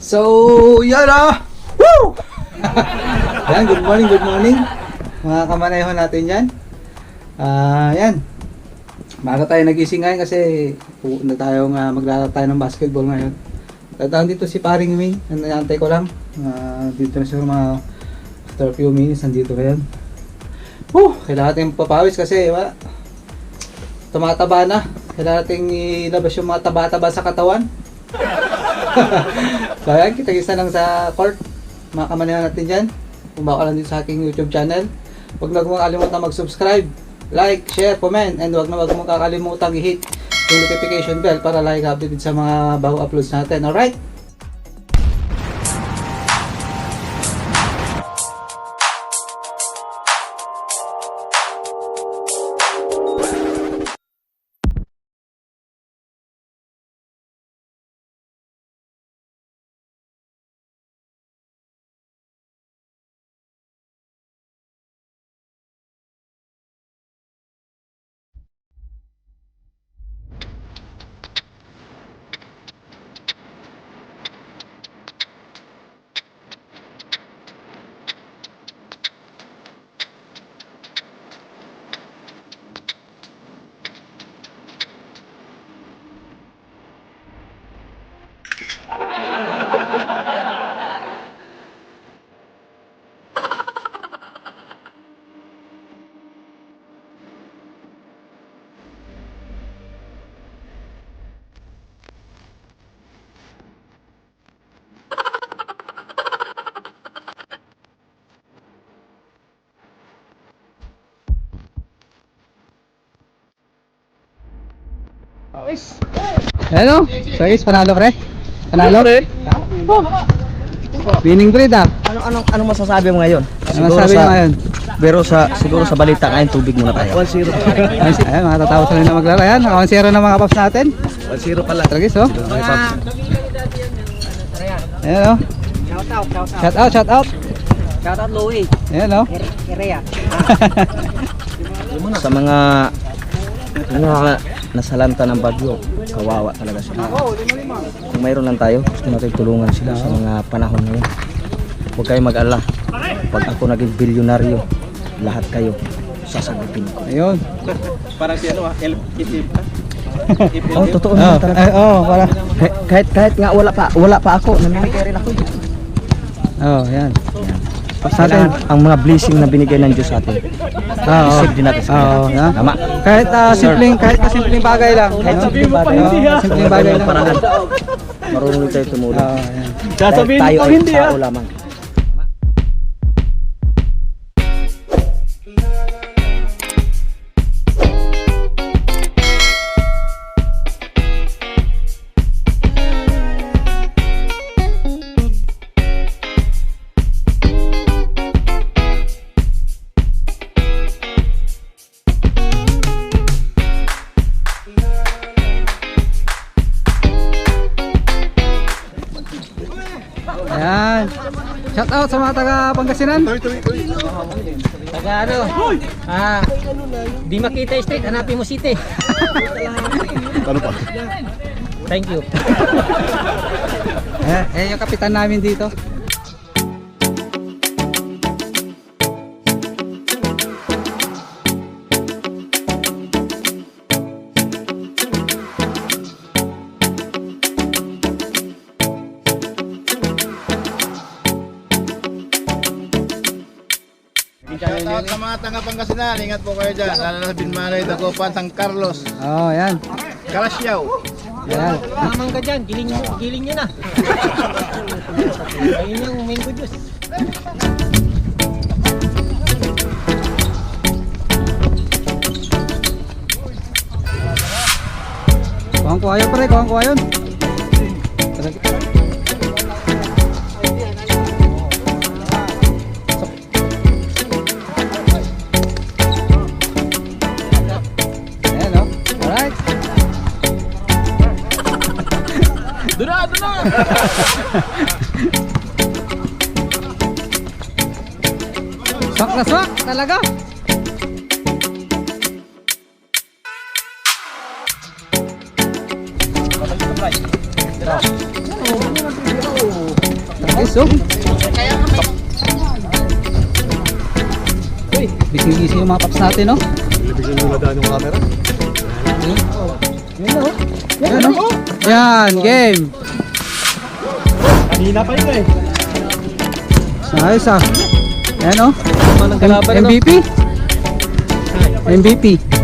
So, yan ah! Woo! Yan, good morning mga kamanayho natin yan. Yan. Maaga tayo nagising ngayon kasi na tayong maglalaro tayo ng basketball ngayon. Tatawag dito si Paring Ming, nantay ko lang. Dito na siguro mga after a few minutes, nandito ngayon. Kailangan natin papawis kasi tumataba na. Kailangan natin ilabas yung mga taba-taba sa katawan. So ayan, kita-kita lang sa court. Mga kamanayho natin dyan. Kung baka lang dito sa aking YouTube channel, huwag na kakalimutan mag-subscribe, like, share, comment, and huwag mo kakalimutan i-hit yung notification bell para like updated sa mga bago uploads natin. Alright? Ano? So guys, panalo pre? Panalo? Winning trade ah. Anong masasabi mo ngayon? Ano masasabi mo ngayon? Pero siguro sa balita ngayon, tubig muna tayo. 1-0. Ayan, matatapos na rin na maglaro. Ayan, 1-0 na mga paps natin. 1-0 pala. Tara guys, oh. Ayan, oh. Shout out. Shout out Louie. Ayan, oh. Kerea. Sa mga nasalanta ng bagyo, kawawa talaga sila. Kung mayroon lang tayo, gusto natin tulungan sila sa mga panahon ngayon. Huwag kayo mag-alala. Pag ako naging bilyonaryo, lahat kayo sasagutin ko. Ayun. Parang si ano Oh, totoo naman talaga. Para. Kahit nga wala pa ako, namimigay rin ako. Ayan. Paps natin ang mga blessing na binigay ng Diyos sa atin. Isip din natin sa kanila. Tama. Kahit simpleng bagay lang. Kahit simpleng bagay. Simpleng bagay lang. Paraan. Marunong tayo tumulong. Ayan. Dahil tayo ay tao lamang. Ayan. Shout out sa mga taga Pangasinan. Taga ano? Di makita street, hanapin mo city. Ano pa? Thank you. Yung kapitan namin dito. Shoutout sa mga taga Pangasinan, ingat po kayo dyan. Lalo na sa Binmalay, Dagupan, San Carlos, Ayan. Kalasyaw. Ayan. Mamang ka dyan, giling nyo na. Ayun yung main good news. Kuhang kuhayon pre, kuhang kuhayon. Ayan, oh. Alright. Doon na! Swak na swak talaga. Tara. Guys, oh. Busy-busy yung mga paps natin, no? Yan, oh. Yan, game. Kanina pa yun eh. Ayos ah. Yan, oh. MVP. MVP.